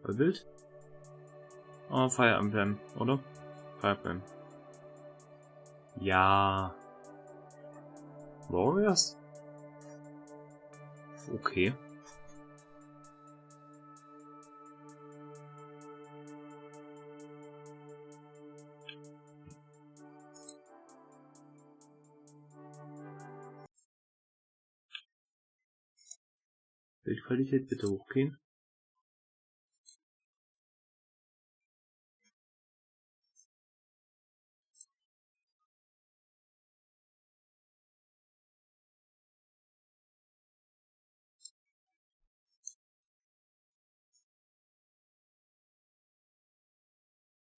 Bild? Oh, Fire Emblem, oder? Fire Emblem. Ja. Warriors? Okay. Bildqualität bitte hochgehen.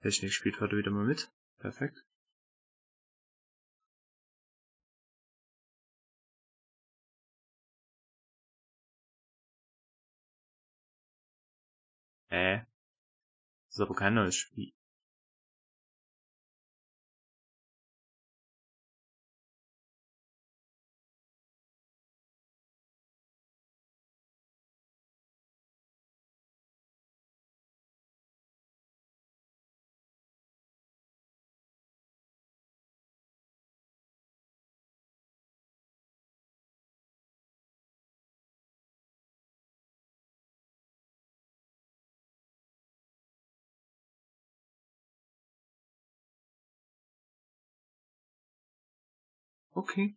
Technik spielt heute wieder mal mit. Perfekt. Das ist aber kein neues Spiel. Okay.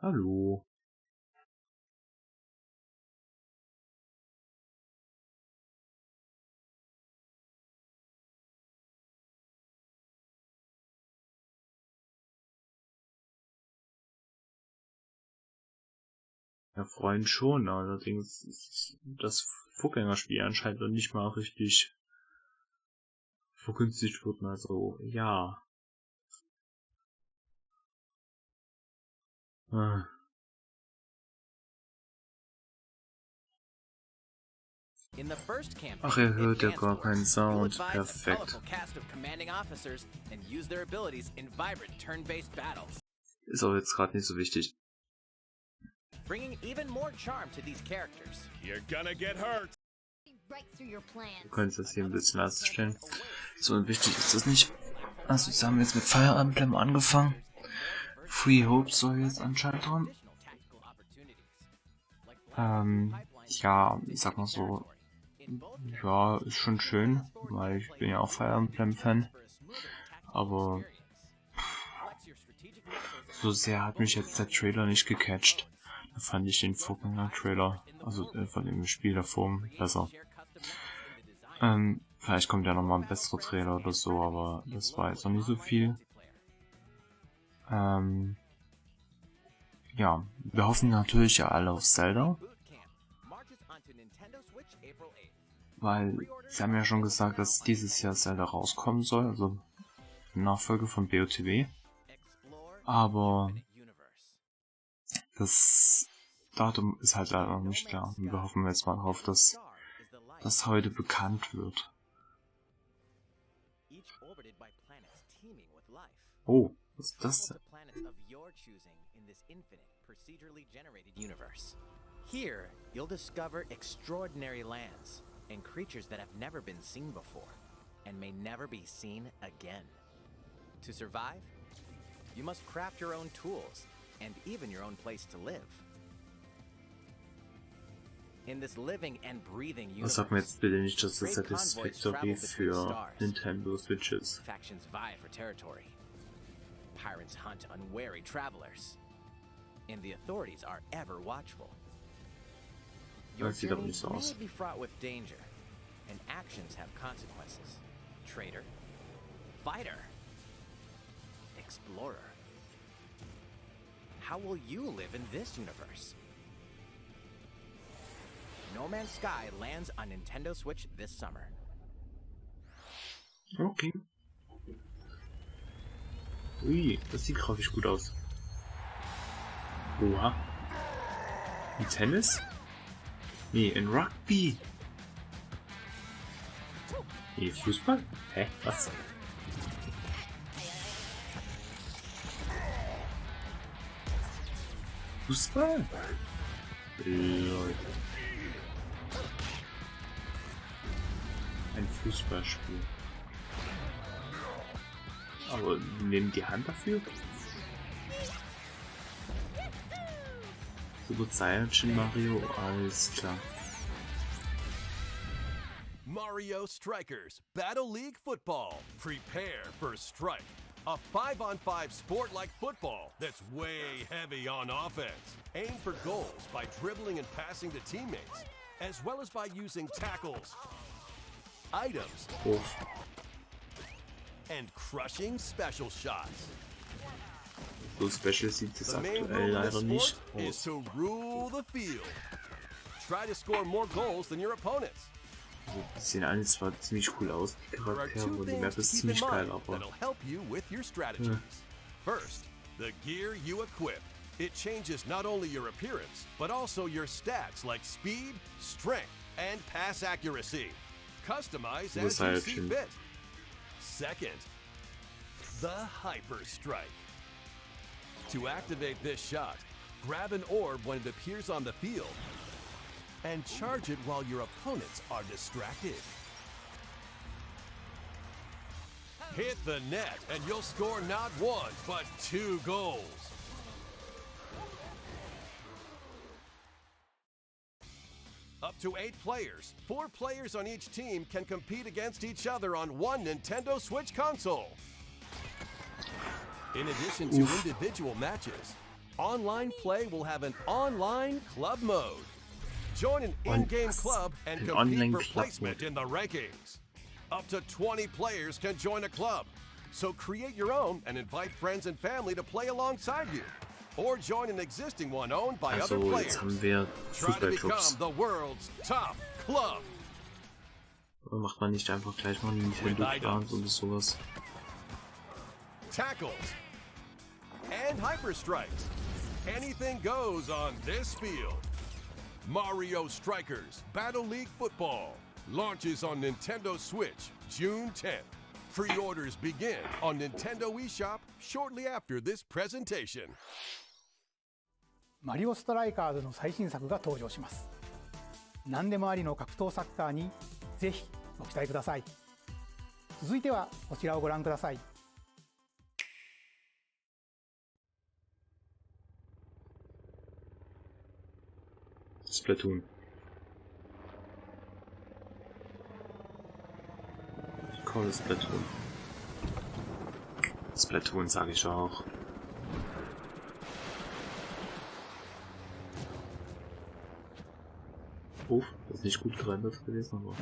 Hallo. Ja, Freund schon, allerdings ist das Vorgängerspiel anscheinend noch nicht mal richtig vergünstigt worden, also ja. Ach, er hört ja gar keinen Sound. Perfekt. Ist auch jetzt gerade nicht so wichtig. Wir können das hier ein bisschen ausstellen. So wichtig ist das nicht. Also, wir haben jetzt mit Fire Emblem angefangen. Free Hope soll jetzt anscheinend dran. Ja, ich sag mal so. Ja, ist schon schön, weil ich bin ja auch Fire Emblem Fan. Aber so sehr hat mich jetzt der Trailer nicht gecatcht. Da fand ich den Vorgänger-Trailer, also von dem Spiel davor, besser. Vielleicht kommt ja nochmal ein besserer Trailer oder so, aber das war jetzt noch nicht so viel. Ja, wir hoffen natürlich ja alle auf Zelda. Weil sie haben ja schon gesagt, dass dieses Jahr Zelda rauskommen soll, also Nachfolge von BOTW. Aber das Datum ist halt leider noch nicht klar. Und wir hoffen jetzt mal darauf, dass das heute bekannt wird. Oh, was ist das denn? Here, you'll discover extraordinary lands and creatures that have never been seen before and may never be seen again. To survive, you must craft your own tools and even your own place to live. In this living and breathing universe, sag mir jetzt bitte nicht, dass das Satisfactory für Nintendo Switch ist. Factions vie for territory. Pirates hunt unwary travelers. And the authorities are ever watchful. Your journey may be fraught with danger, and actions have consequences. Traitor, fighter, explorer. How will you live in this universe? No Man's Sky lands on Nintendo Switch this summer. Okay. Ui, das sieht grafisch gut aus. Oha. In Tennis? Nee, in Rugby. Nee, Fußball? Hä? Was? Fußball? Lol. Ein Fußballspiel. Aber nehmen die Hand dafür? Super Zeichen Mario, alles klar. Mario Strikers Battle League Football. Prepare for Strike. A 5-on-5 sport like football that's way heavy on offense. Aim for goals by dribbling and passing to teammates, as well as by using tackles, items, and crushing special shots. So special sieht es The main aktuell rule of leider this nicht sport is aus. to rule the field. Try to score more goals than your opponents. Also, die sehen alle zwar ziemlich cool aus, die There are Charaktere, two und die things Map to ist keep in ziemlich geil, mind aber that'll help you with your strategies. First, the gear you equip. It changes not only your appearance, but also your stats like speed, strength, and pass accuracy. Customize as you see fit. Second, the Hyper Strike. To activate this shot, grab an orb when it appears on the field and charge it while your opponents are distracted. Hit the net and you'll score not one, but 2 goals. Up to 8 players, 4 players on each team can compete against each other on one Nintendo Switch console. In addition to individual matches, online play will have an online club mode. Join an in-game club and compete for placement in the rankings. Up to 20 players can join a club, so create your own and invite friends and family to play alongside you. Or join an existing one owned by other also, players. jetzt haben wir Try to become Fußballclubs. the world's top club. Warum macht man nicht einfach gleich mal Nintendo-Plans oder sowas? Tackles and hyper strikes. Anything goes on this field. Mario Strikers Battle League Football launches on Nintendo Switch June 10th. Pre-orders begin on Nintendo eShop shortly after this presentation. マリオストライカーズの最新作が登場します。何でもありの格闘サッカーにぜひご期待ください。続いてはこちらをご覧ください。Splatoon. Ich call Splatoon. Splatoon sage ich auch. Das ist nicht gut gerendert gewesen, aber...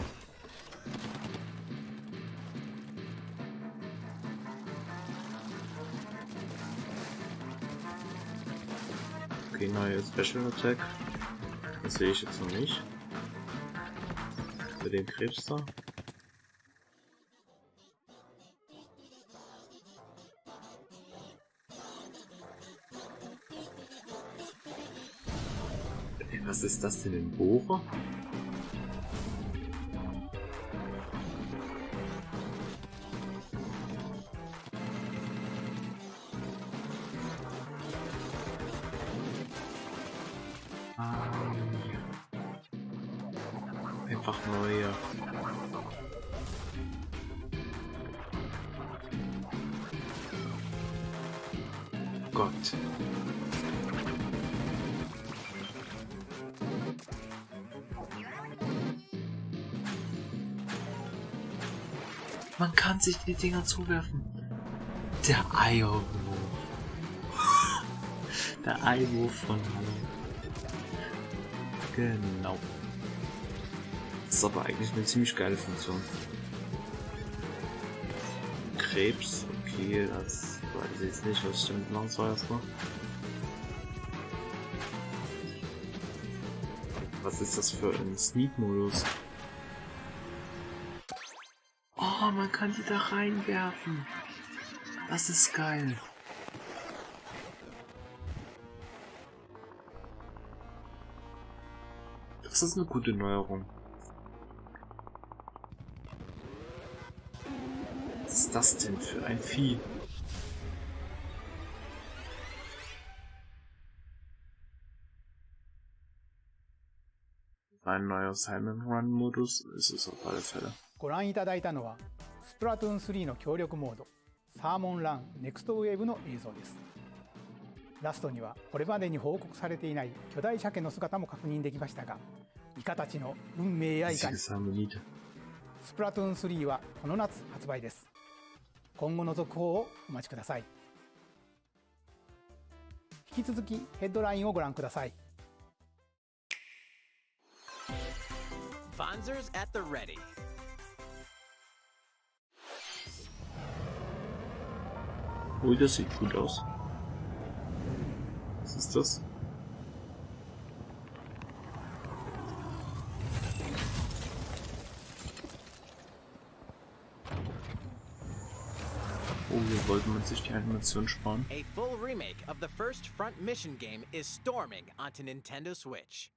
Okay, neue Special Attack. Das sehe ich jetzt noch nicht. Für den Krebs da. Was ist das denn, ein Bohrer? Einfach neue. Gott. Man kann sich die Dinger zuwerfen. Der Eierwurf. Der Eiwurf von Hallo. Genau. Das ist aber eigentlich eine ziemlich geile Funktion. Krebs, okay, das weiß ich jetzt nicht, was ich damit machen soll erstmal. Was ist das für ein Sneak-Modus? Oh, man kann die da reinwerfen. Das ist geil. Das ist eine gute Neuerung. Was ist das denn für ein Vieh? ein neuer Simon Run Modus ist es auf alle Fälle. ご覧いただいたのはスプラトゥーン3の協力モードサーモンランネクストウェーブの映像です。ラストにはこれまでに報告されていない巨大鮭の姿も確認できましたが、イカたちの運命やいかに。スプラトゥーン3はこの夏発売です。今後の続報をお待ちください。引き続きヘッドラインをご覧ください。Fonzers at the ready. Ui, das sieht gut aus. Was ist das? Oh, hier wollte man sich die Animation sparen. A full remake of the first Front Mission game is storming onto Nintendo Switch.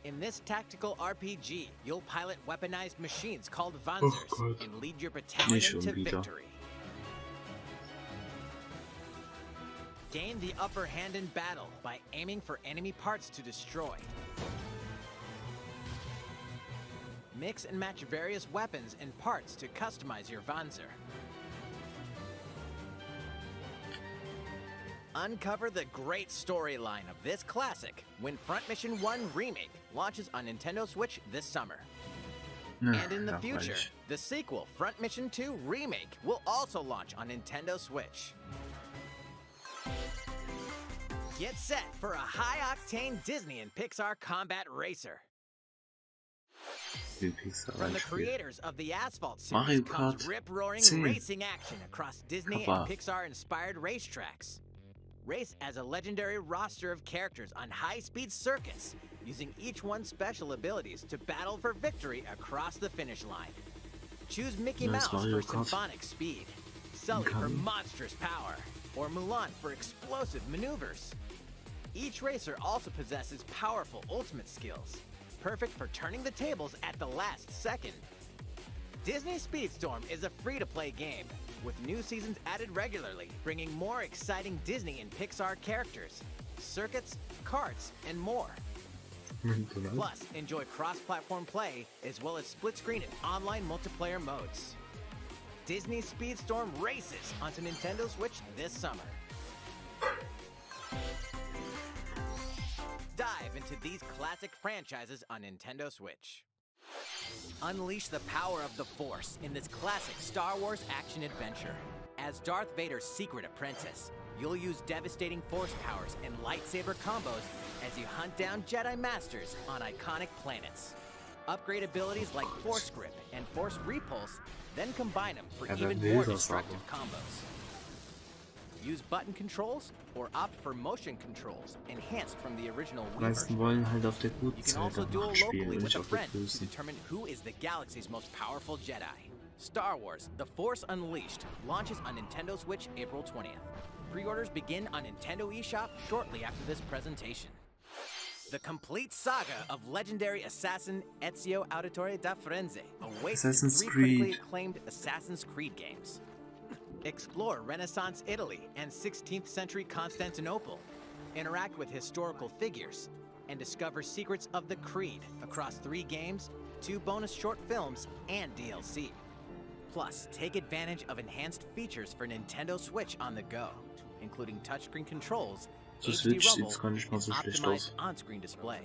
In this tactical RPG, you'll pilot weaponized machines called Fonzers and lead your battalion to victory. Gain the upper hand in battle by aiming for enemy parts to destroy. Mix and match various weapons and parts to customize your Fonzer. Uncover the great storyline of this classic when Front Mission 1 Remake launches on Nintendo Switch this summer. And in the future, the sequel, Front Mission 2 Remake, will also launch on Nintendo Switch. Get set for a high-octane Disney and Pixar combat racer. From the creators of the Asphalt series comes rip-roaring racing action across Disney and Pixar-inspired racetracks. Race as a legendary roster of characters on high-speed circuits, using each one's special abilities to battle for victory across the finish line. Choose Mickey Mouse for symphonic speed, Sully for monstrous power, or Mulan for explosive maneuvers. Each racer also possesses powerful ultimate skills, perfect for turning the tables at the last second. Disney Speedstorm is a free-to-play game, with new seasons added regularly, bringing more exciting Disney and Pixar characters, circuits, karts, and more. Plus, enjoy cross-platform play, as well as split-screen and online multiplayer modes. Disney Speedstorm races onto Nintendo Switch this summer. Dive into these classic franchises on Nintendo Switch. Unleash the power of the Force in this classic Star Wars action-adventure. As Darth Vader's secret apprentice, you'll use devastating Force powers and lightsaber combos as you hunt down Jedi Masters on iconic planets. Upgrade abilities like Force Grip and Force Repulse, then combine them for even more destructive combos. Use button controls or opt for motion controls enhanced from the original Wii version. You can also duel locally with a friend to determine who is the galaxy's most powerful Jedi. Star Wars: The Force Unleashed launches on Nintendo Switch April 20th. Pre-orders begin on Nintendo eShop shortly after this presentation. The complete saga of legendary assassin Ezio Auditore da Firenze awaits in 3 critically acclaimed Assassin's Creed games. Explore Renaissance Italy and 16th century Constantinople, interact with historical figures, and discover secrets of the Creed across 3 games, 2 bonus short films, and DLC. Plus, take advantage of enhanced features for Nintendo Switch on the go, including touchscreen controls, HD rumble, and optimized on-screen display.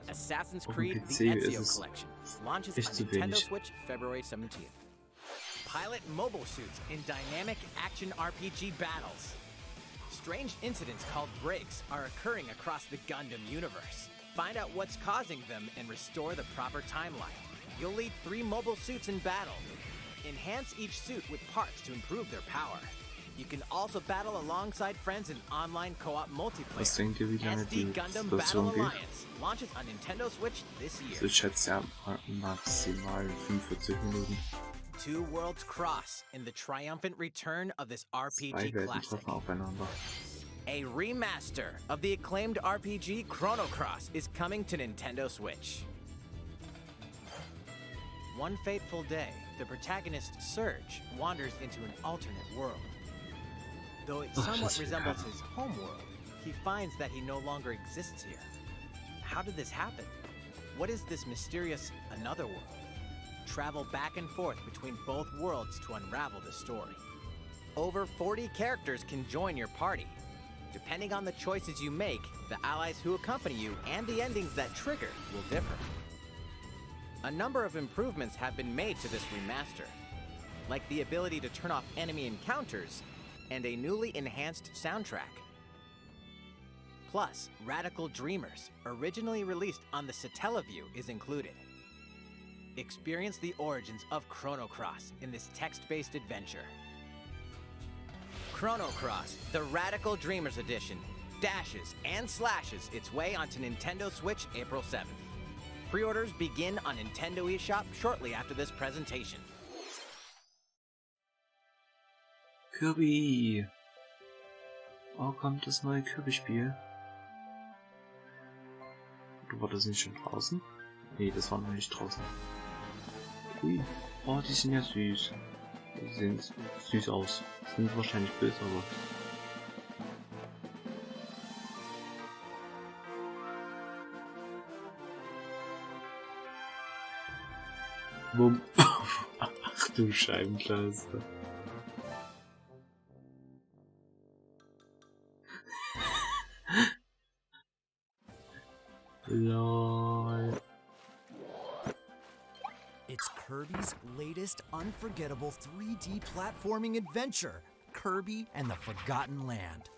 Assassin's Creed The Ezio Collection launches on Nintendo Switch February 17th. Pilot mobile suits in dynamic action RPG battles. Strange incidents called breaks are occurring across the Gundam universe. Find out what's causing them and restore the proper timeline. You'll lead 3 mobile suits in battle. Enhance each suit with parts to improve their power. You can also battle alongside friends in online co-op multiplayer. SD Gundam Battle Alliance launches on Nintendo Switch this year. Ich schätze ja maximal 45 Minuten. 2 worlds cross in the triumphant return of this RPG classic. A remaster of the acclaimed RPG Chrono Cross is coming to Nintendo Switch. One fateful day, the protagonist Surge wanders into an alternate world. Though it somewhat resembles his home world, he finds that he no longer exists here. How did this happen? What is this mysterious another world? Travel back and forth between both worlds to unravel the story. Over 40 characters can join your party. Depending on the choices you make, the allies who accompany you and the endings that trigger will differ. A number of improvements have been made to this remaster, like the ability to turn off enemy encounters and a newly enhanced soundtrack. Plus, Radical Dreamers, originally released on the Satellaview, is included. Experience the origins of Chrono Cross in this text-based adventure. Chrono Cross, the Radical Dreamers Edition, dashes and slashes its way onto Nintendo Switch April 7th. Pre-orders begin on Nintendo eShop shortly after this presentation. Kirby! Oh, kommt das neue Kirby-Spiel? Oder war das nicht schon draußen? Nee, das war noch nicht draußen. Ui. Oh, die sind ja süß. Die sehen süß aus. Sind wahrscheinlich böse, aber... Bumm. Ach du Scheibenkleister. Lol. It's Kirby's latest unforgettable 3D platforming adventure, Kirby and the Forgotten Land.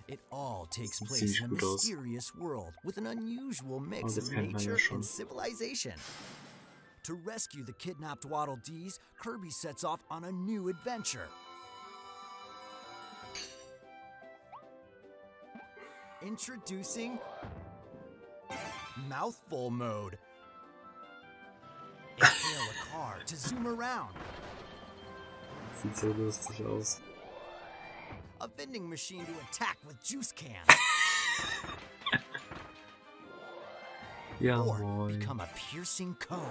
It all takes place in a mysterious world with an unusual mix of nature and civilization. To rescue the kidnapped Waddle Dees, Kirby sets off on a new adventure. Introducing Mouthful Mode. Inhale a car to zoom around. Sieht so lustig aus. A vending machine to attack with juice cans. Ja, or moin. become a piercing cone.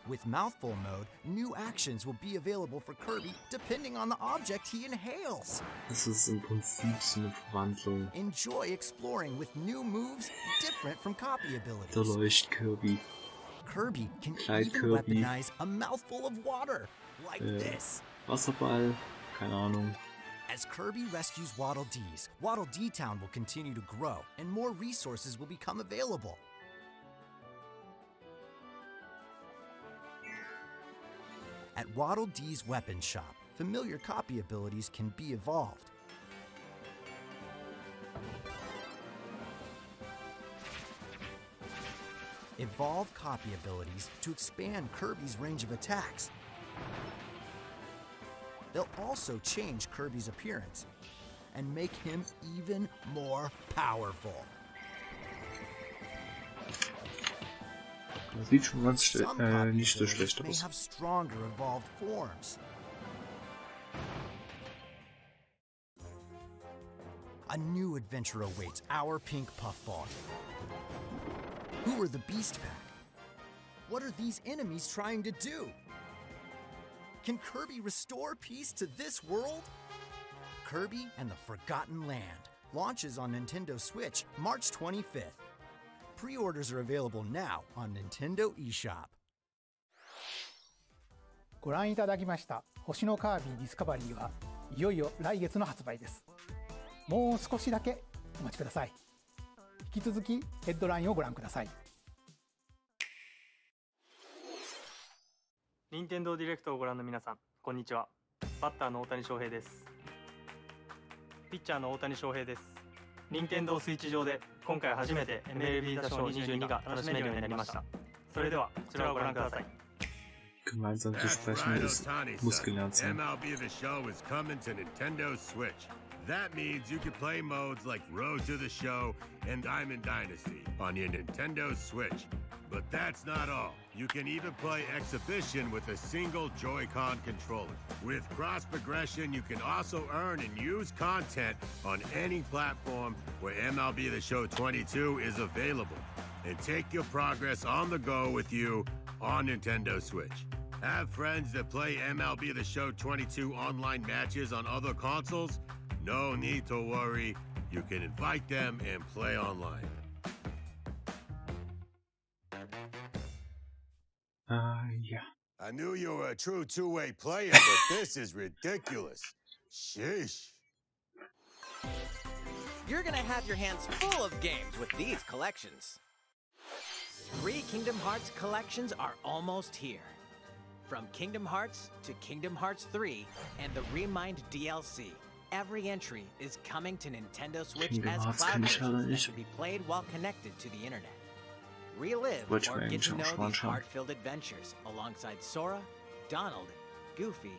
With Mouthful Mode, new actions will be available for Kirby depending on the object he inhales. Das ist im Prinzip so eine Verwandlung. Enjoy exploring with new moves different from copy Da abilities. leuchtet Kirby. Kirby can Kleid even Kirby. weaponize a mouthful of water, like this. Wasserball, keine Ahnung. As Kirby rescues Waddle Dees, Waddle Dee Town will continue to grow, and more resources will become available. At Waddle Dee's weapon shop, familiar copy abilities can be evolved. Evolve copy abilities to expand Kirby's range of attacks. They'll also change Kirby's appearance and make him even more powerful. Das sieht schon ganz Some copy nicht so abilities schlecht may aus. have stronger evolved forms. A new adventure awaits our pink puffball. Who are the Beast Pack? What are these enemies trying to do? Can Kirby restore peace to this world? Kirby and the Forgotten Land launches on Nintendo Switch March 25th. Pre-orders are available now on Nintendo eShop. ご覧いただきました星のカービィディスカバリーはいよいよ来月の発売です。もう少しだけお待ちください。引き続きヘッドラインをご覧ください。任天堂ディレクトをご覧の皆さん、こんにちは。バッターの大谷翔平です。ピッチャーの大谷翔平です。任天堂スイッチ上で今回初めて MLB 打賞22が楽しめるようになりました。それではこちらをご覧ください。Gemeinsam zu sprechen ist, muss gelernt sein. MLB The Show is coming to Nintendo Switch. That means you can play modes like Road to the Show and Diamond Dynasty on your Nintendo Switch. But that's not all. You can even play Exhibition with a single Joy-Con controller. With cross progression, you can also earn and use content on any platform where MLB The Show 22 is available. And take your progress on the go with you on Nintendo Switch. Have friends that play MLB The Show 22 online matches on other consoles? No need to worry. You can invite them and play online. Ja. I knew you were a true two-way player, but this is ridiculous. Sheesh. You're gonna have your hands full of games with these collections. 3 Kingdom Hearts collections are almost here. From Kingdom Hearts to Kingdom Hearts 3 and the Remind DLC, every entry is coming to Nintendo Switch Kingdom as Hearts cloud kann ich leider versions that nicht. can be played while connected to the internet. Relive Wollte ich or mir get eigentlich to auch know schon these anschauen. heart-filled adventures alongside Sora, Donald, Goofy,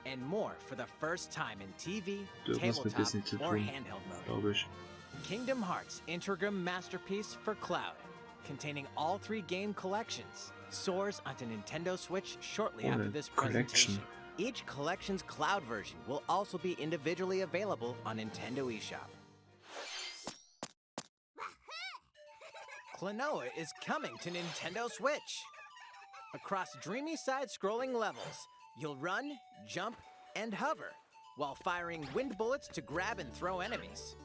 and more for the first time in TV, Irgendwas mit tabletop, Disney zu or tun, handheld mode. glaube ich. Kingdom Hearts Integrum Masterpiece for Cloud, containing all 3 game collections, soars onto Nintendo Switch shortly Oh, after a this collection. presentation. Each collection's cloud version will also be individually available on Nintendo eShop. Klonoa is coming to Nintendo Switch. Across dreamy side-scrolling levels, you'll run, jump, and hover, while firing wind bullets to grab and throw enemies.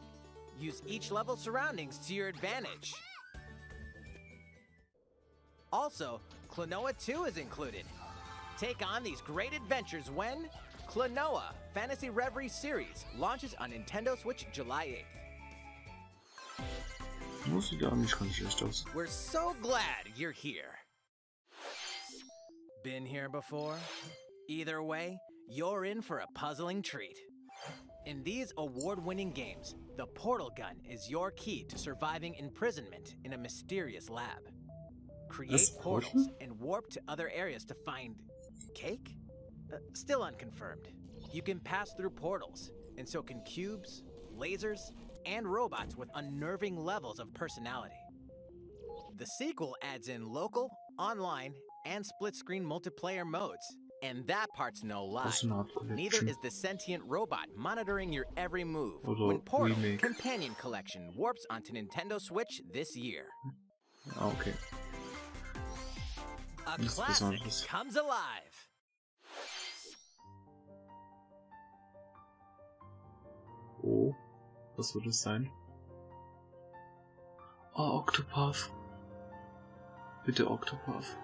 Use each level's surroundings to your advantage. Also, Klonoa 2 is included. Take on these great adventures when Klonoa Fantasy Reverie Series launches on Nintendo Switch July 8th. Das sieht ja auch nicht ganz schlecht aus. We're so glad you're here. Been here before? Either way, you're in for a puzzling treat. In these award-winning games, the portal gun is your key to surviving imprisonment in a mysterious lab. Create portals and warp to other areas to find cake? Still unconfirmed. You can pass through portals, and so can cubes, lasers, and robots with unnerving levels of personality. The sequel adds in local, online, and split-screen multiplayer modes, and that part's no lie. Neither is the sentient robot monitoring your every move when Portal Companion Collection warps onto Nintendo Switch this year. Okay. A classic comes alive. Oh, was wird es sein? Oh, Octopath. Bitte Octopath.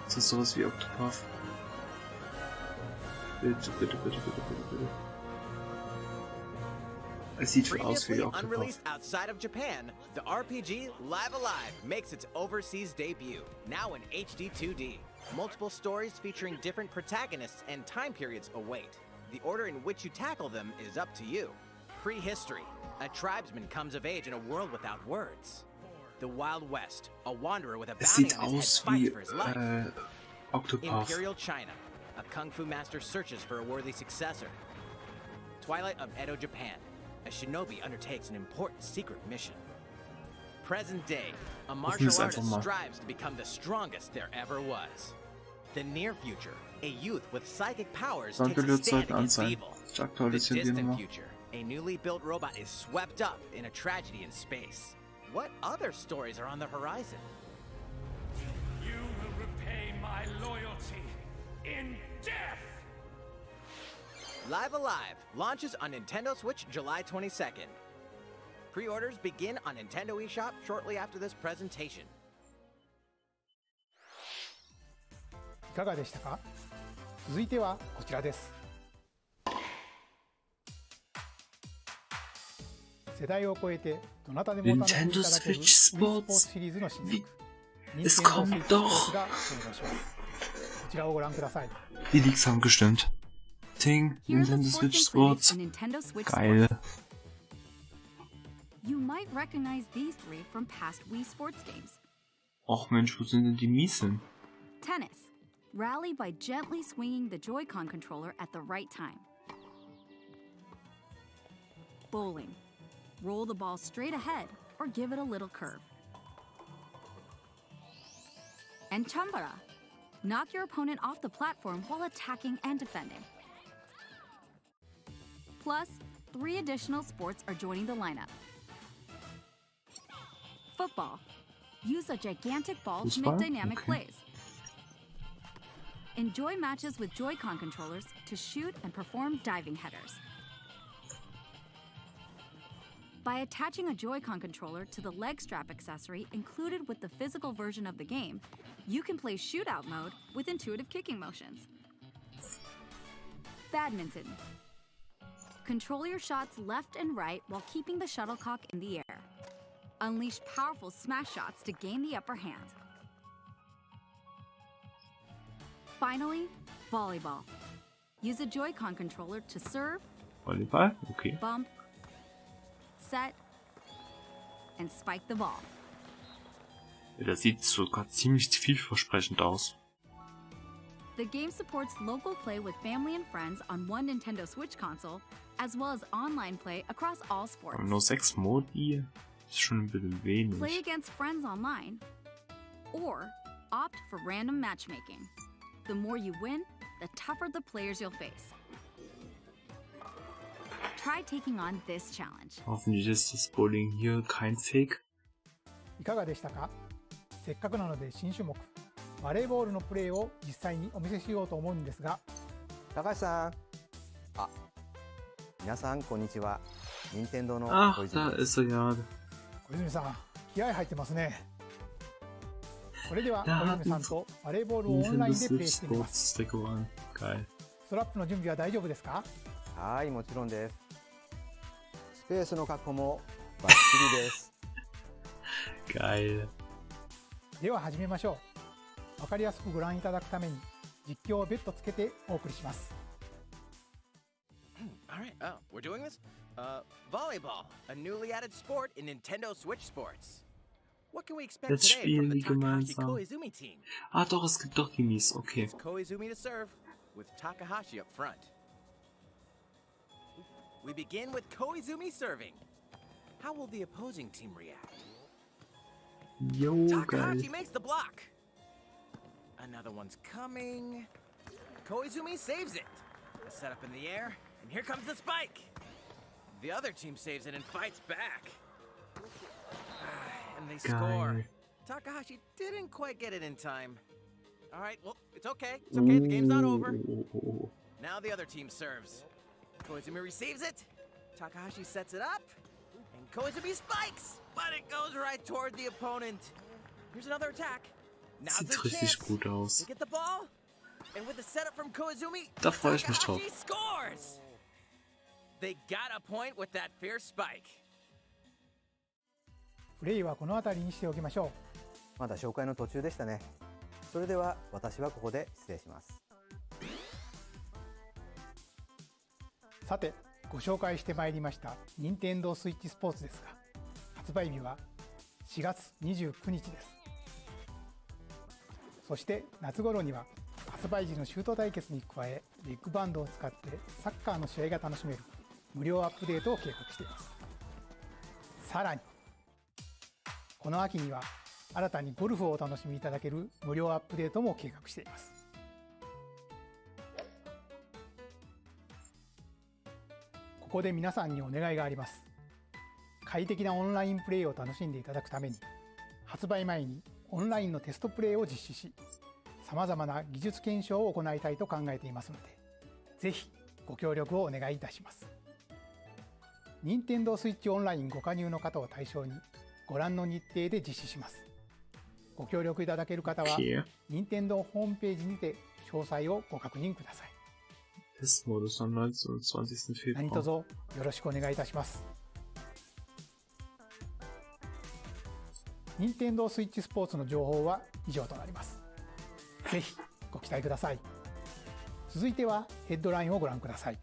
Ist das sowas wie Octopath? Bitte, bitte, bitte, bitte, bitte, bitte. Es sieht aus wie Octopath. Unreleased outside of Japan, the RPG Live Alive makes its overseas debut, now in HD 2D. Multiple stories featuring different protagonists and time periods await. The order in which you tackle them is up to you. Prehistory. A tribesman comes of age in a world without words. The Wild West. A wanderer with a bounty on his head fights for his life. Octopath. Imperial China. A kung fu master searches for a worthy successor. Twilight of Edo, Japan. A shinobi undertakes an important secret mission. Present day. A martial artist strives to become the strongest there ever was. The near future. A youth with psychic powers takes a stand against evil. The distant future. A newly built robot is swept up in a tragedy in space. What other stories are on the horizon? You will repay my loyalty in death! Live Alive launches on Nintendo Switch July 22nd. Pre-orders begin on Nintendo eShop shortly after this presentation. いかがでしたか？続いてはこちらです。世代を超えてどなたでもお楽しみいただける Wii スポーツシリーズの新作 Nintendo Switch Sports が登場します。こちらをご覧ください。 Die Leaks haben gestimmt. Ting, Nintendo Switch Sports. Geil. You might recognize these 3 from past Wii Sports games. Och Mensch, wo sind denn die Miesen? Tennis. Rally by gently swinging the Joy-Con controller at the right time. Bowling. Roll the ball straight ahead or give it a little curve. And Chambara. Knock your opponent off the platform while attacking and defending. Plus, 3 additional sports are joining the lineup. football. Use a gigantic ball to Fußball? make dynamic Okay. plays. Enjoy matches with Joy-Con controllers to shoot and perform diving headers. By attaching a Joy-Con controller to the leg strap accessory included with the physical version of the game, you can play shootout mode with intuitive kicking motions. Badminton. Control your shots left and right while keeping the shuttlecock in the air. Unleash powerful smash shots to gain the upper hand. Finally, volleyball. Use a Joy-Con controller to serve, Volleyball? Okay. bump, set, and spike the ball. Ja, das sieht sogar ziemlich vielversprechend aus. The game supports local play with family and friends on one Nintendo Switch console, as well as online play across all sports. Aber nur 6 Modi ist schon ein bisschen Play wenig. against friends online, or opt for random matchmaking. The more you win, the tougher the players you'll face. Try taking on this challenge. Hoffentlich ist das Bowling hier kein Fake. いかがでしたか？せっかくなので新種目バレーボールのプレーを実際にお見せしようと思うんですが、高橋さん、あ、皆さんこんにちは。任天堂の小 Ach, 泉 da です ist er ja. 小泉さん気合入ってますね。それでは Da 小 hat 泉さんとバレーボールをオンライ Nintendo ンでプレ Switch イしてみます。 Sports Stick One. Geil. ストラップの準備は大丈夫ですか？はい、もちろんです。スペースの確保もバッチリです。Geil. では始めましょう。わかりやすくご覧いただくために実況を別途つけてお送りします。Alright, oh, we're doing this? Volleyball, a newly added sport in Nintendo Switch Sports. What can we expect Jetzt today from spielen the die Takahashi gemeinsam. Koizumi team? Ah, doch, es gibt doch Gimis. Okay. It's Koizumi to serve, with Takahashi up front. We begin with Koizumi serving. How will the opposing team react? Jo, Takahashi geil. makes the block. Another one's coming. Koizumi saves it. A setup in the air, and here comes the spike. The other team saves it and fights back. And they score. Geil. Takahashi didn't quite get it in time. All right, well, it's okay. It's okay. The game's not over. Oh. Now the other team serves. Koizumi receives it. Takahashi sets it up. And Koizumi spikes. But it goes right toward the opponent. Here's another attack. Now's Sieht their richtig chance. gut aus. They get the ball. And with the setup from Koizumi, Da freue ich mich drauf. Takahashi scores. They got a point with that fierce spike. プレイはこの辺りにしておきましょまだ紹介の途中でしたね。それでは私はここで失礼します。う。さてご紹介してまいりました任天堂スイッチスポーツですが、発売日は4月29日です。そして夏頃には発売時のシュート対決に加えビッグバンドを使ってサッカーの試合が楽しめる無料アップデートを計画しています。さらにこの秋には新たにゴルフをお楽しみいただける無料アップデートも計画しています。ここで皆さんにお願いがあります。快適なオンラインプレイを楽しんでいただくために発売前にオンラインのテストプレイを実施し、さまざまな技術検証を行いたいと考えていますので、ぜひご協力をお願いいたします。任天堂スイッチオンラインご加入の方を対象にご覧の日程で実施します。ご協力いただける方は Okay. 任天堂ホームページにて詳細をご確認ください。 Testmodus am 19. und 20. 何 Februar. 卒よろしくお願いいたします。任天堂スイッチスポーツの情報は以上となります。ぜひご期待ください。続いてはヘッドラインをご覧ください。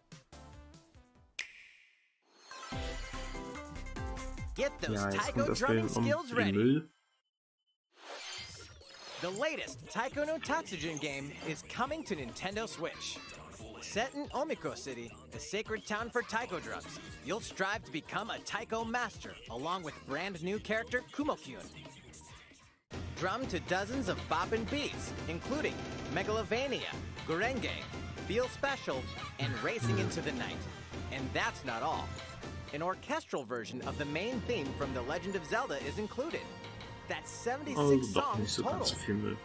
Get those Ja, jetzt taiko kommt das drumming Bild skills den ready. Müll. The latest Taiko no Tatsujin game is coming to Nintendo Switch. Set in Omiko City, the sacred town for taiko drums, you'll strive to become a taiko master along with brand new character Kumo-kyun. Drum to dozens of boppin' beats, including Megalovania, Gurenge, Feel Special, and Racing into the Night. And that's not all. An orchestral version of the main theme from The Legend of Zelda is included. That's 76 Oh, doch songs nicht so ganz total. so viel Müll.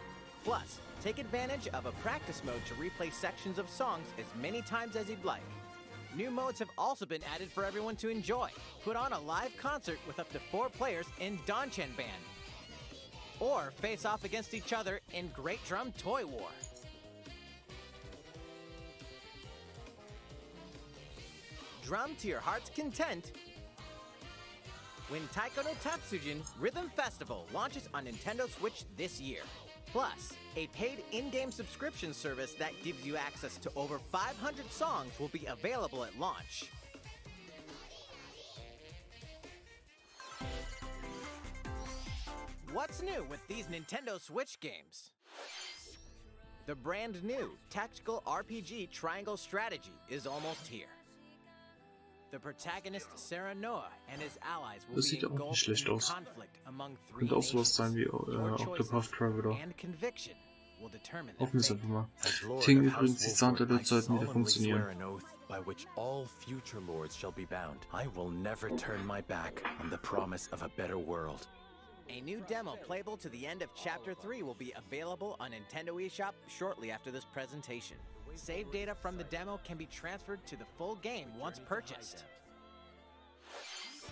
Plus, take advantage of a practice mode to replay sections of songs as many times as you'd like. New modes have also been added for everyone to enjoy. Put on a live concert with up to 4 players in Donchen Band. Or face off against each other in Great Drum Toy War. Drum to your heart's content when Taiko no Tatsujin Rhythm Festival launches on Nintendo Switch this year. Plus, a paid in-game subscription service that gives you access to over 500 songs will be available at launch. What's new with these Nintendo Switch games? The brand new tactical RPG Triangle Strategy is almost here. The protagonist Sarah Noah and his allies will Das be sieht auch nicht engulfed schlecht in aus. conflict among 3 Könnte auch sowas nations. sein wie Your Octopath choices Traveler. and conviction will determine their Hoffen wir es fate. einfach mal. As Lord Ting of übrigens, die House Soundedits Wolford, I sollten wieder solemnly funktionieren. swear an oath by which all future lords shall be bound. I will never turn my back on the promise of a better world. A new demo playable to the end of Chapter 3 will be available on Nintendo eShop shortly after this presentation. Save data from the demo can be transferred to the full game once purchased.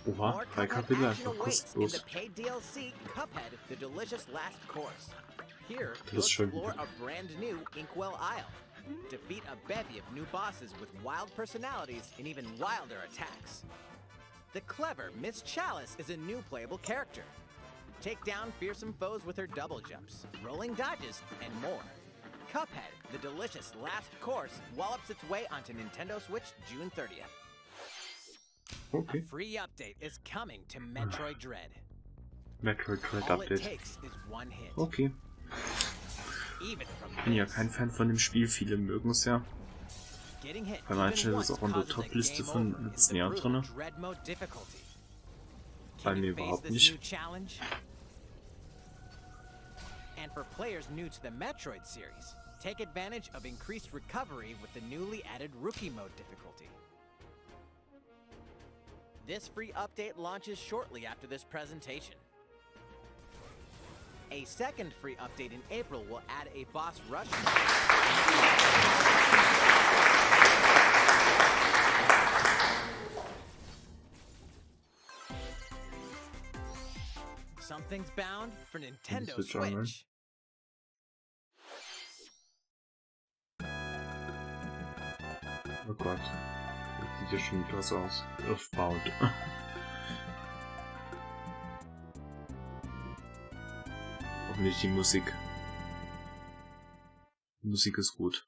Oha, More 3 Cuphead Kapitel action einfach awaits in the kostenlos. paid DLC Cuphead: The Delicious Last Course. Here, Das you'll ist schön. explore a brand new Inkwell Isle. Defeat a bevy of new bosses with wild personalities and even wilder attacks. The clever Miss Chalice is a new playable character. Take down fearsome foes with her double jumps, rolling dodges, and more. Cuphead: The Delicious Last Course wallops its way onto Nintendo Switch June 30th. Okay. A free update is coming to Metroid Dread. Metroid Dread All it Update. takes is one hit. Okay. Even from Bin ja this, kein Fan von dem Spiel, viele mögen es ja. getting hit Bei manchen even ist es once auch in der causes a Top-Liste game von over in letzten the Jahren brutal drin. Dread Mode difficulty. Bei Can mir you face überhaupt this nicht. new challenge? And for players new to the Metroid series, take advantage of increased recovery with the newly added Rookie Mode difficulty. This free update launches shortly after this presentation. A second free update in April will add a boss rush Something's bound for Nintendo Switch online. Switch. Oh Gott. Das sieht ja schon krass aus. Earthbound. Hoffentlich die Musik. Die Musik ist gut.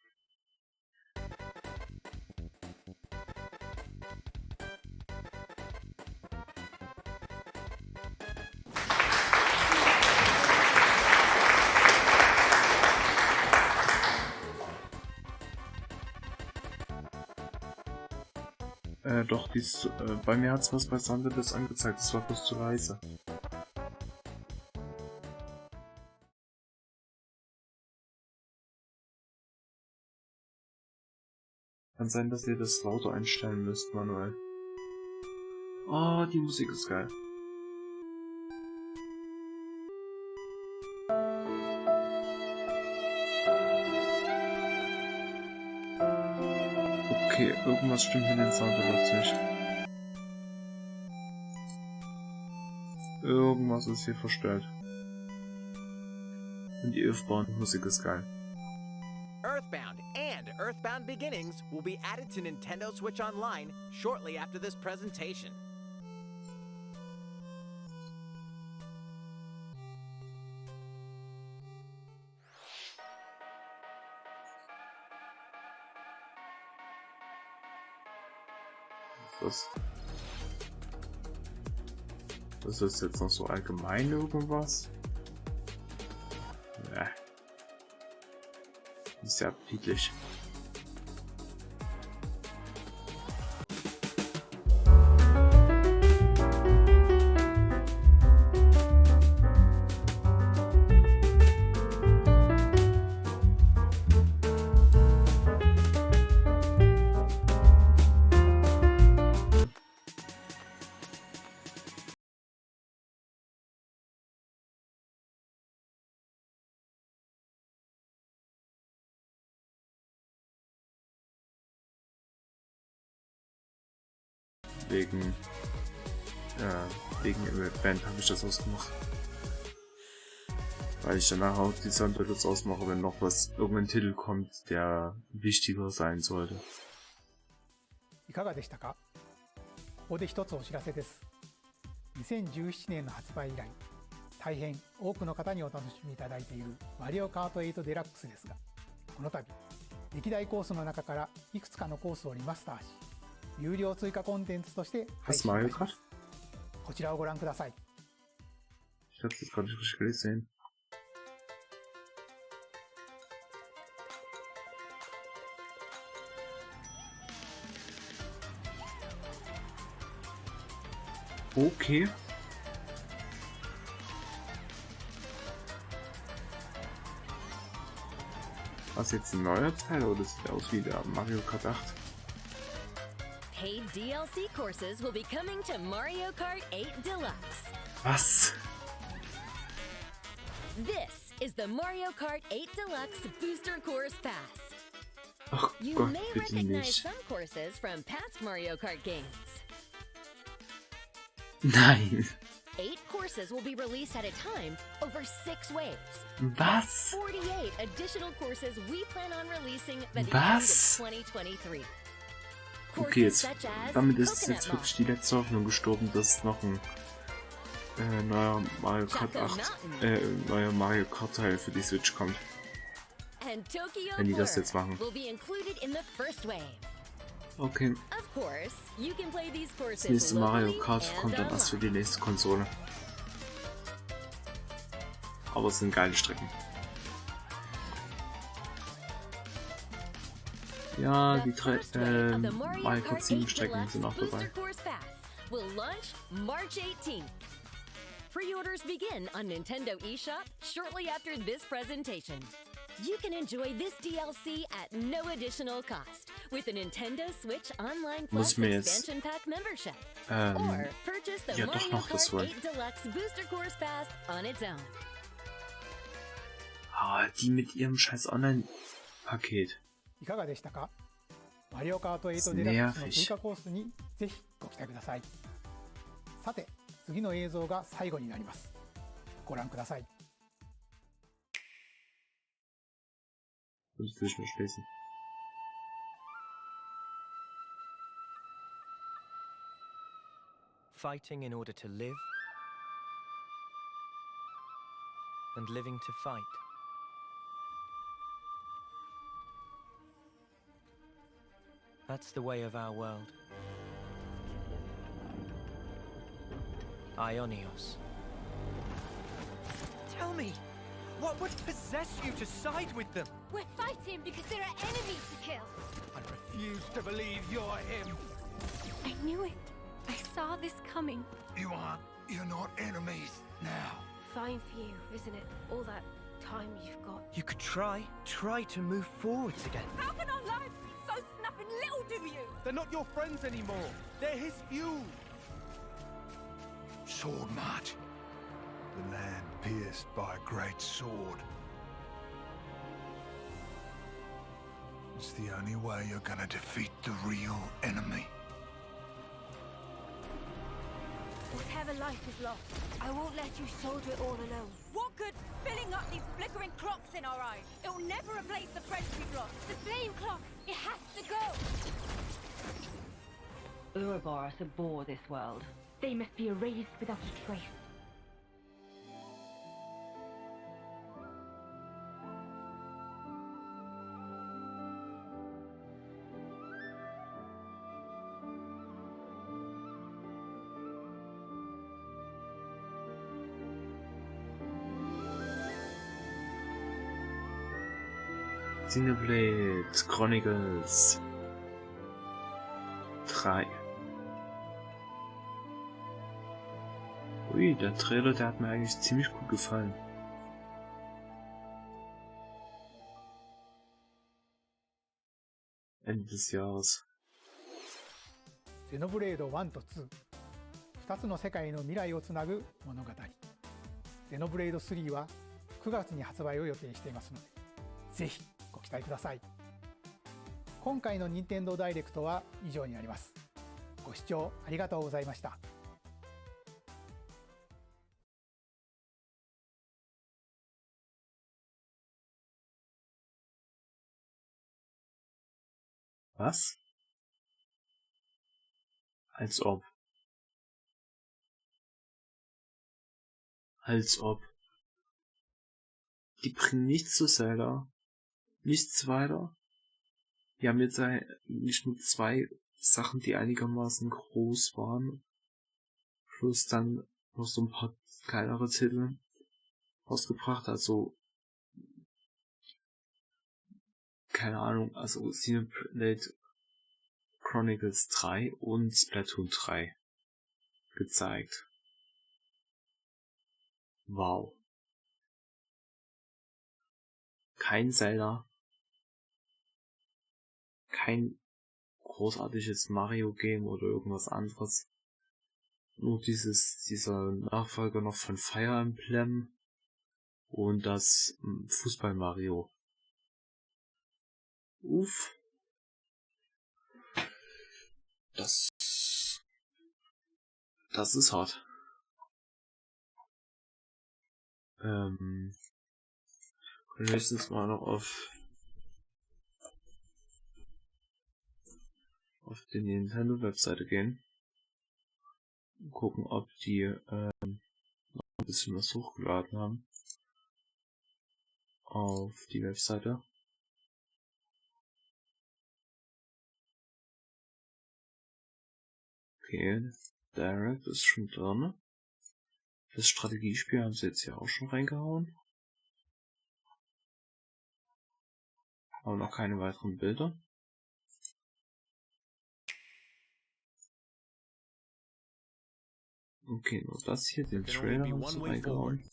Doch, bei mir hat es was bei Soundedits angezeigt, es war bloß zu leise. Kann sein, dass ihr das lauter einstellen müsst, manuell. Oh, die Musik ist geil. Okay, irgendwas stimmt mit den Soundedits nicht. Irgendwas ist hier verstellt. Und die Earthbound-Musik ist geil. Earthbound and Earthbound Beginnings will be added to Nintendo Switch Online shortly after this presentation. Das ist jetzt noch so allgemein irgendwas? Ja. Ist ja appetitlich. wegen im Event habe ich das ausgemacht. Weil ich danach auch die Soundtracklists ausmache, wenn noch irgendein Titel kommt, der wichtiger sein sollte. いかがでしたか？ここで一つお知らせです。2017年の発売以来、大変多くの方にお楽しみいただいているマリオカート8デラックスですが、この度歴代コースの中からいくつかのコースをリマスターし、有料追加コンテンツとして配信いたします。こちらをご覧ください。Ich habe das gerade nicht richtig gesehen. Okay. Was jetzt ein neuer Teil oder sieht aus wie der Mario Kart 8? Paid DLC courses will be coming to Mario Kart 8 Deluxe. Was? This is the Mario Kart 8 Deluxe Booster Course Pass. Ach You Gott, may bitte recognize nicht. some courses from past Mario Kart games. Nein. 8 courses will be released at a time over 6 waves. Was? 48 additional courses we plan on releasing by the Was? end of 2023. Okay, Courses jetzt, such as damit ist Coconut jetzt Mall, wirklich die letzte Hoffnung gestorben, dass noch ein neuer Mario Kart Choco 8, Mountain, neuer Mario Kart Teil für die Switch kommt. and Tokyo Wenn die das Blur jetzt machen. will be included in the first wave. Okay, Of course, you can play these das courses nächste Mario locally Kart and kommt dann erst für online. die nächste Konsole. Aber es sind geile Strecken. Ja, die drei Mario Kart 7 Strecken sind auch dabei. Will launch March 18th. Pre-orders begin on Nintendo eShop shortly after this presentation. You can enjoy this DLC at no additional cost with a Nintendo Switch Online Muss Plus mir jetzt Expansion Pack membership. Or purchase the ja doch Mario noch das Kart holen. 8 Deluxe Booster Course Pass on its own. Ah, die mit ihrem scheiß Online-Paket. いかがでしたか？マリオカート8デラックスの追加コースにぜひご期待ください。さて、次の映像が最後になります。ご覧ください。Und ich will nicht mehr schließen. Fighting in order to live, and living to fight. That's the way of our world. Ionios. Tell me, what would possess you to side with them? We're fighting because there are enemies to kill. I refuse to believe you're him. I knew it. I saw this coming. You're not enemies now. Fine for you, isn't it? All that time you've got. You could try to move forwards again. How can our lives be so snuffing little, do you? They're not your friends anymore. They're his fuel. Sword march. The land pierced by a great sword. It's the only way you're gonna defeat the real enemy. Whatever life is lost, I won't let you soldier it all alone. What good filling up these flickering clocks in our eyes? It will never replace the friends we've lost. The flame clock, it has to go. Ouroboros abhor this world. They must be erased without a trace. Xenoblade Chronicles 3. Ui, der Trailer, der hat mir eigentlich ziemlich gut gefallen. Ende des Jahres. ゼノブレード1と2、2つの世界の未来をつなぐ物語。ゼノブレード3は9月に発売を予定していますので、ぜひご期待ください。今回の任天堂ダイレクトは以上になります。ご視聴ありがとうございました。Was? Als ob. Als ob. Die bringen nichts zu Zelda. Nichts weiter. Die haben jetzt nicht nur 2 Sachen, die einigermaßen groß waren. Plus dann noch so ein paar kleinere Titel rausgebracht. Also, keine Ahnung, also Xenoblade Chronicles 3 und Splatoon 3 gezeigt. Wow. Kein Zelda. Kein großartiges Mario-Game oder irgendwas anderes. Nur dieser Nachfolger noch von Fire Emblem und das Fußball-Mario. Uff. Das ist hart. Können höchstens mal noch auf die Nintendo-Webseite gehen. Und gucken, ob die noch ein bisschen was hochgeladen haben. Auf die Webseite. Okay, Direct ist schon drin. Das Strategiespiel haben sie jetzt hier auch schon reingehauen. Aber noch keine weiteren Bilder. Okay, nur das hier, den Trailer haben sie reingehauen.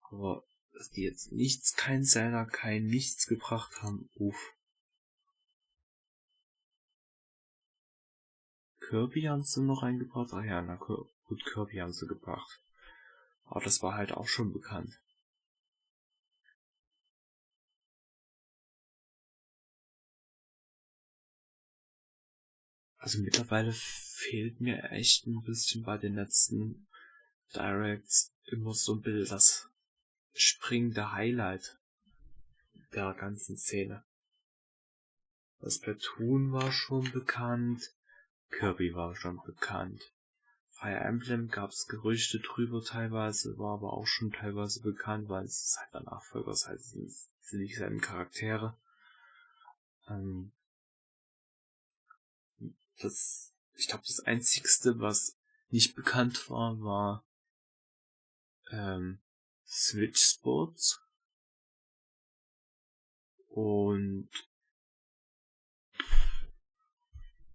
Aber dass die jetzt kein Zelda, kein nichts gebracht haben, uff. Kirby haben sie noch reingebracht. Ach ja, na gut, Kirby haben sie gebracht. Aber das war halt auch schon bekannt. Also mittlerweile fehlt mir echt ein bisschen bei den letzten Directs immer so ein bisschen das springende Highlight der ganzen Szene. Das Splatoon war schon bekannt, Kirby war schon bekannt. Fire Emblem gab's Gerüchte drüber teilweise, war aber auch schon teilweise bekannt, weil es ist halt der Nachfolger, es halt sind dieselben Charaktere. Ich glaube, das einzigste, was nicht bekannt war Switch Sports. Und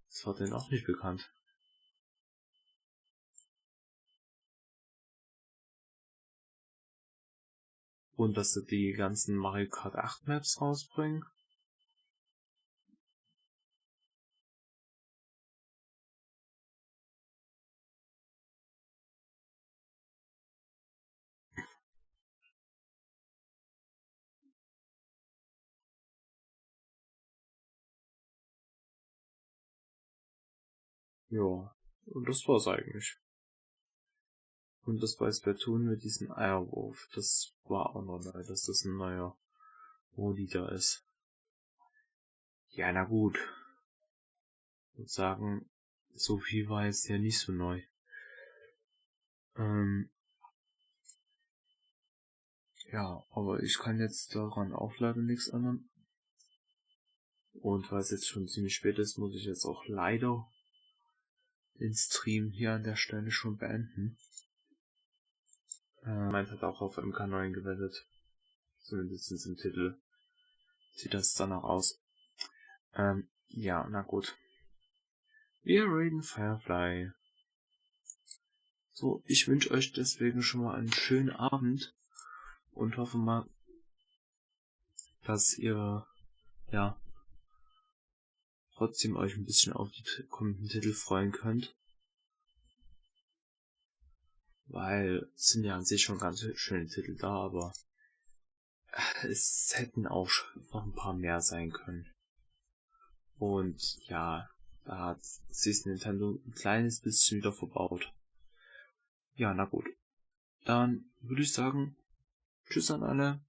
das war denn auch nicht bekannt. Und dass sie die ganzen Mario Kart 8 Maps rausbringen. Ja, und das war's eigentlich. Und das bei Splatoon mit diesem Eierwurf, das war auch noch neu, dass das ein neuer Modi da ist. Ja, na gut. Ich würde sagen, so viel war jetzt ja nicht so neu. Ja, aber ich kann jetzt daran auch leider nichts ändern. Und weil es jetzt schon ziemlich spät ist, muss ich jetzt auch leider den Stream hier an der Stelle schon beenden. Meint hat auch auf MK9 gewettet. Zumindest im Titel sieht das danach aus. Ja, na gut. Wir reden Firefly. So, ich wünsche euch deswegen schon mal einen schönen Abend und hoffe mal, dass ihr, ja, trotzdem euch ein bisschen auf die kommenden Titel freuen könnt. Weil es sind ja an sich schon ganz schöne Titel da, aber es hätten auch noch ein paar mehr sein können. Und ja, da hat sich Nintendo ein kleines bisschen wieder verbaut. Ja, na gut. Dann würde ich sagen, tschüss an alle.